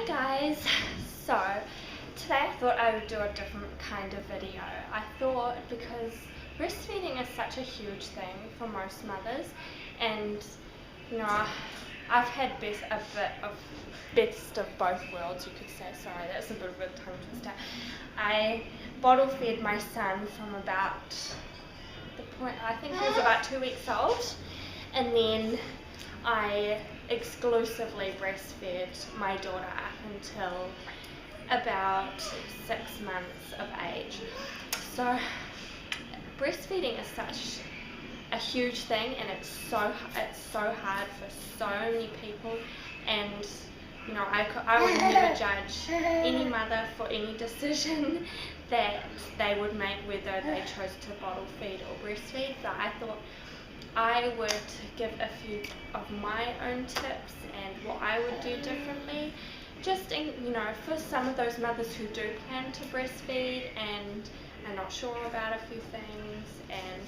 Hi guys, so today I thought I would do a different kind of video. I thought because breastfeeding is such a huge thing for most mothers, and you know, I've had a bit of best of both worlds, you could say. Sorry, that's a bit of a tongue twister. I bottle fed my son from about the point, I think he was about 2 weeks old, and then I exclusively breastfed my daughter up until about 6 months of age. So breastfeeding is such a huge thing, and it's so hard for so many people, and you know, I would never judge any mother for any decision that they would make, whether they chose to bottle feed or breastfeed. But I thought I would give a few of my own tips and what I would do differently, just for some of those mothers who do plan to breastfeed and are not sure about a few things and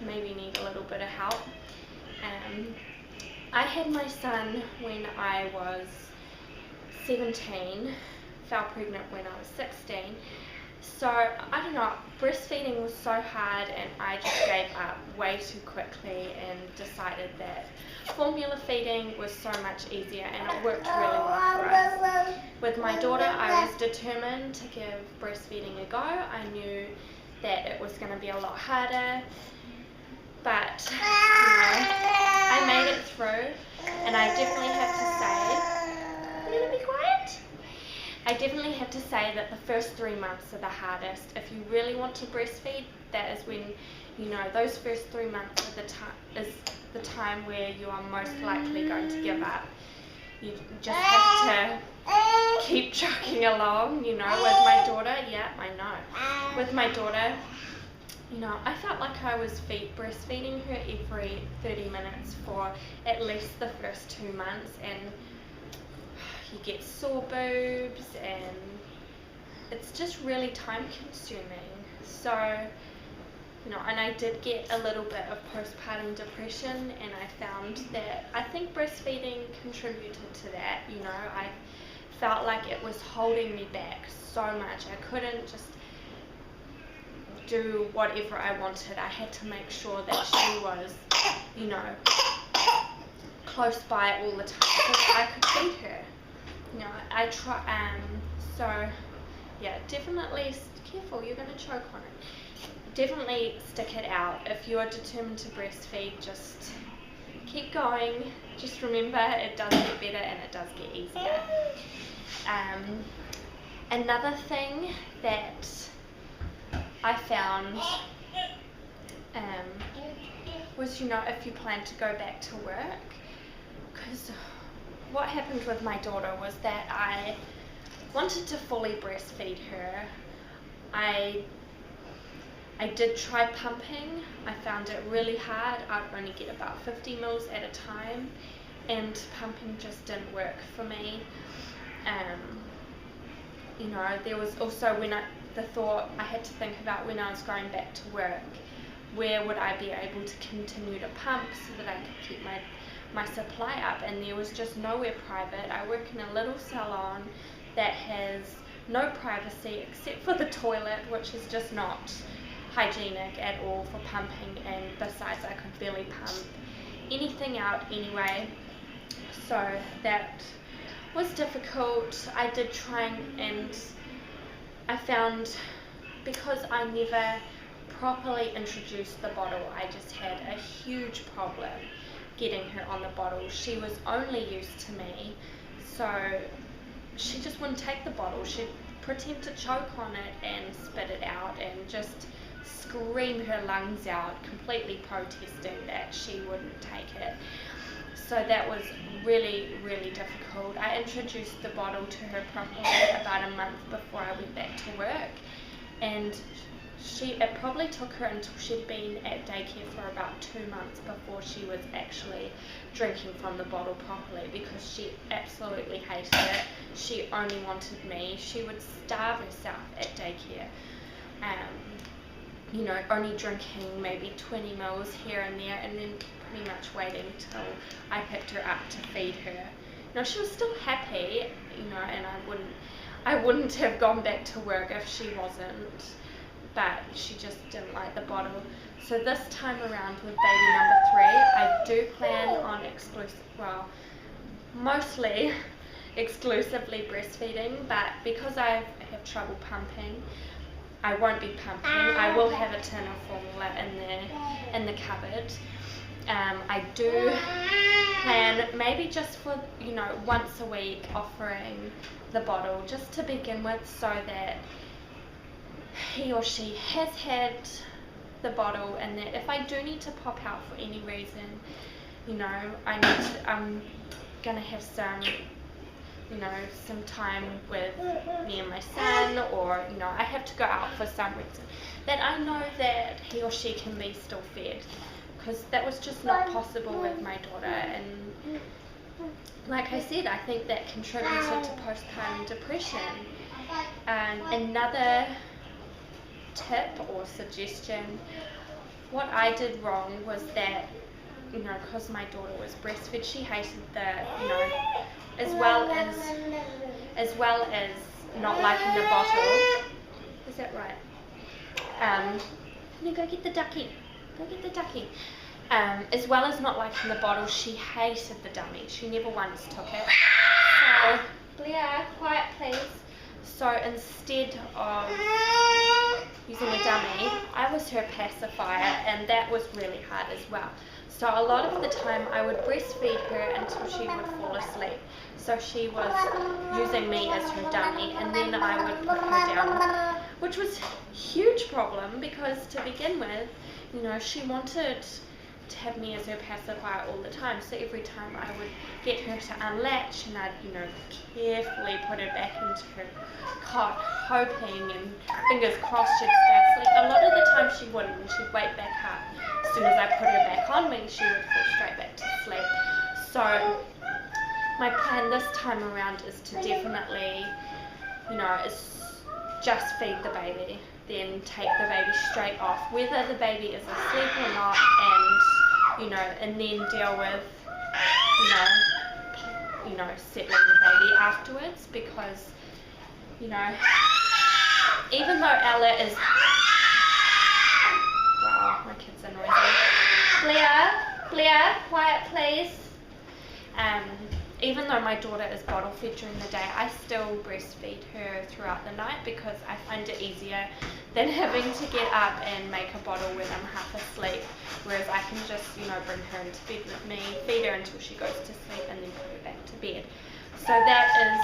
maybe need a little bit of help. I had my son when I was 17, fell pregnant when I was 16. So, I don't know, breastfeeding was so hard, and I just gave up way too quickly and decided that formula feeding was so much easier, and it worked really well for us. With my daughter, I was determined to give breastfeeding a go. I knew that it was going to be a lot harder, but I made it through, and I definitely have to say, you gonna be quiet? I definitely have to say that the first 3 months are the hardest. If you really want to breastfeed, that is when, those first 3 months is the time where you are most likely going to give up. You just have to keep trucking along, with my daughter. Yeah, I know. With my daughter, I felt like I was breastfeeding her every 30 minutes for at least the first 2 months, and you get sore boobs, and it's just really time consuming. So, and I did get a little bit of postpartum depression, and I found that I think breastfeeding contributed to that. I felt like it was holding me back so much. I couldn't just do whatever I wanted. I had to make sure that she was, close by all the time so I could feed her. I try, definitely, careful, you're going to choke on it. Definitely stick it out. If you are determined to breastfeed, just keep going. Just remember, it does get better and it does get easier. Another thing that I found was, if you plan to go back to work, because what happened with my daughter was that I wanted to fully breastfeed her. I did try pumping. I found it really hard. I'd only get about 50 mils at a time, and pumping just didn't work for me. There was also the thought I had to think about when I was going back to work, where would I be able to continue to pump so that I could keep my supply up, and there was just nowhere private. I work in a little salon that has no privacy except for the toilet, which is just not hygienic at all for pumping, and besides I could barely pump anything out anyway, so that was difficult. I did try, and I found, because I never properly introduced the bottle, I just had a huge problem getting her on the bottle. She was only used to me, so she just wouldn't take the bottle. She'd pretend to choke on it and spit it out and just scream her lungs out, completely protesting that she wouldn't take it. So that was really, really difficult. I introduced the bottle to her properly about a month before I went back to work, and it probably took her until she'd been at daycare for about 2 months before she was actually drinking from the bottle properly, because she absolutely hated it. She only wanted me. She would starve herself at daycare, only drinking maybe 20 mils here and there, and then pretty much waiting till I picked her up to feed her. she was still happy, and I wouldn't have gone back to work if she wasn't, but she just didn't like the bottle. So this time around with baby number 3, I do plan on mostly exclusively breastfeeding, but because I have trouble pumping, I won't be pumping. I will have a tin of formula in the cupboard. I do plan maybe just for once a week offering the bottle just to begin with, so that he or she has had the bottle, and that if I do need to pop out for any reason, I'm gonna have some time with me and my son, or I have to go out for some reason, that I know that he or she can be still fed, because that was just not possible with my daughter. And like I said, I think that contributed to postpartum depression. Another tip or suggestion, what I did wrong was that, because my daughter was breastfed, she hated as well as not liking the bottle. Is that right? Can you go get the ducky? Go get the ducky. As well as not liking the bottle, she hated the dummy. She never once took it. So, Blair, quiet please. So instead of using a dummy, I was her pacifier, and that was really hard as well. So a lot of the time I would breastfeed her until she would fall asleep. So she was using me as her dummy, and then I would put her down, which was a huge problem, because to begin with, she wanted to have me as her pacifier all the time. So every time I would get her to unlatch, and I'd carefully put her back into her cot, hoping and fingers crossed she'd stay asleep. A lot of the time she wouldn't, and she'd wake back up. As soon as I put her back on me, she would fall straight back to sleep. So my plan this time around is to definitely, is just feed the baby, then take the baby straight off, whether the baby is asleep or not, and then deal with, settling the baby afterwards, because, even though Ella is, wow, my kids are noisy. Blair, quiet please. Even though my daughter is bottle fed during the day, I still breastfeed her throughout the night, because I find it easier than having to get up and make a bottle when I'm half asleep, whereas I can just, bring her into bed with me, feed her until she goes to sleep, and then put her back to bed. So that is,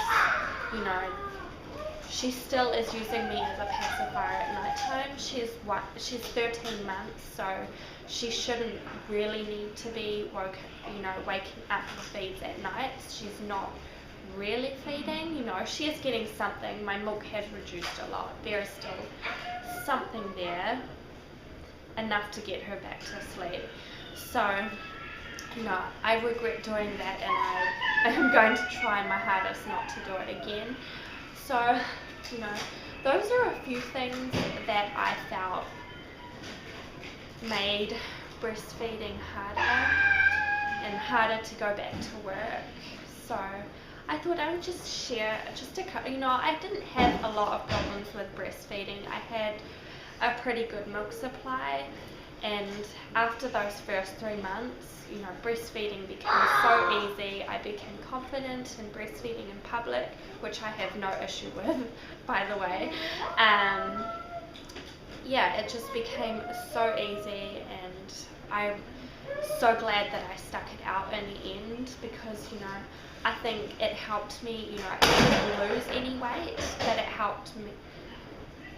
she still is using me as a pacifier at night time. She's 13 months, so she shouldn't really need to be waking up for feeds at night. She's not really feeding, she is getting something. My milk has reduced a lot. There is still something there, enough to get her back to sleep. So, I regret doing that, and I am going to try my hardest not to do it again. So, those are a few things that I felt made breastfeeding harder and harder to go back to work. So I thought I would just share just a couple. I didn't have a lot of problems with breastfeeding. I had a pretty good milk supply, and after those first 3 months, breastfeeding became so easy. I became confident in breastfeeding in public, which I have no issue with, by the way. It just became so easy, and I'm so glad that I stuck it out in the end, because I think it helped me. I didn't lose any weight, but it helped me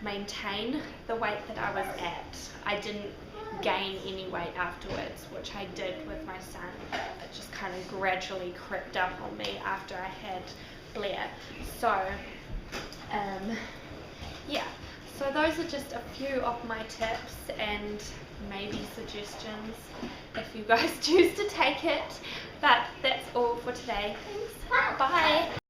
maintain the weight that I was at. I didn't gain any weight afterwards, which I did with my son. It just kind of gradually crept up on me after I had Blair. So so those are just a few of my tips and maybe suggestions if you guys choose to take it. But that's all for today. Thanks. Bye.